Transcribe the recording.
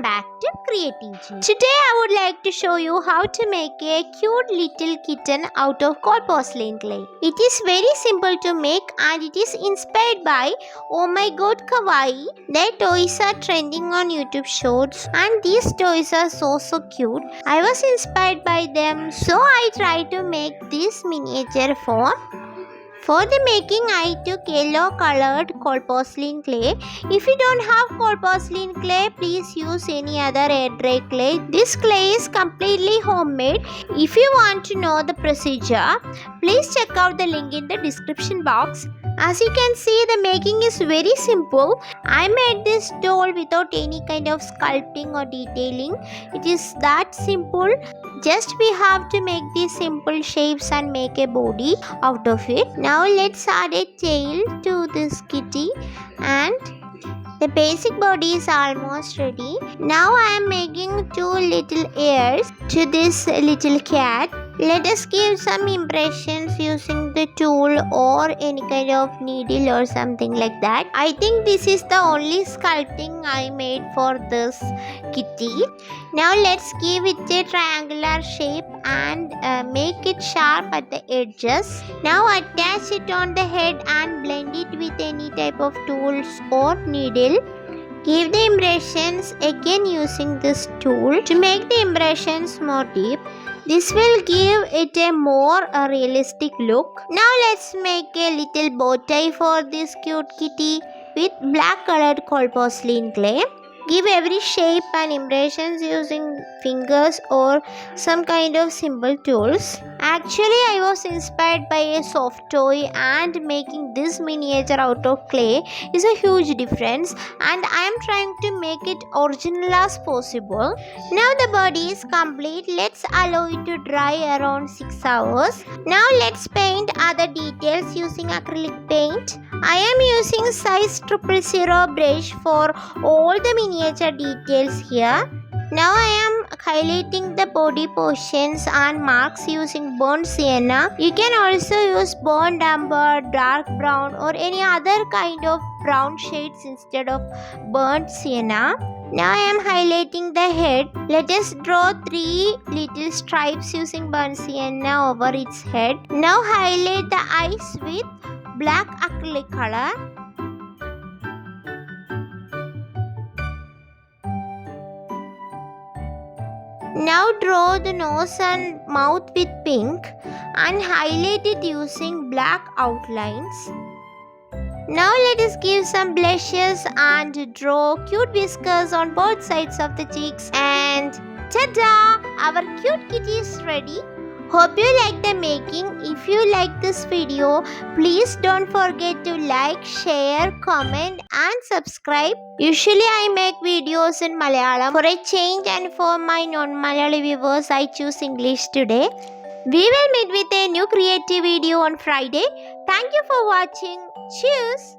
back to Creative. Today I would like to show you how to make a cute little kitten out of cold porcelain clay. It is very simple to make and it is inspired by Oh My God Kawaii. Their toys are trending on YouTube Shorts and these toys are so cute. I was inspired by them, so I tried to make this miniature form. For the making, I took yellow colored cold porcelain clay. If you don't have cold porcelain clay, please use any other air dry clay. This clay is completely homemade. If you want to know the procedure, please check out the link in the description box. As you can see, the making is very simple. I made this doll without any kind of sculpting or detailing. It is that simple. Just we have to make these simple shapes and make a body out of it. Now let's add a tail to this kitty and the basic body is almost ready. Now I am making two little ears to this little cat. Let us give some impressions using the tool or any kind of needle or something like that. I think this is the only sculpting I made for this kitty. Now let's give it a triangular shape and make it sharp at the edges. Now attach it on the head and blend it with any type of tools or needle. Give the impressions again using this tool to make the impressions more deep. This will give it a more realistic look. Now let's make a little bow tie for this cute kitty with black colored cold porcelain clay. Give every shape and impressions using fingers or some kind of simple tools. Actually, I was inspired by a soft toy and making this miniature out of clay is a huge difference and I am trying to make it original as possible. Now the body is complete. Let's allow it to dry around 6 hours. Now let's paint other details using acrylic paint. I am using size 000 brush for all the miniature details here. Now I am highlighting the body portions and marks using burnt sienna. You can also use burnt amber, dark brown or any other kind of brown shades instead of burnt sienna. Now I am highlighting the head. Let us draw 3 little stripes using burnt sienna over its head. Now highlight the eyes with black acrylic color. Now draw the nose and mouth with pink and highlight it using black outlines. Now let us give some blushes and draw cute whiskers on both sides of the cheeks and ta-da! Our cute kitty is ready. Hope you like the making. If you like this video, please don't forget to like, share, comment and subscribe. Usually I make videos in Malayalam. For a change and for my non-Malayali viewers, I choose English today. We will meet with a new creative video on Friday. Thank you for watching. Cheers!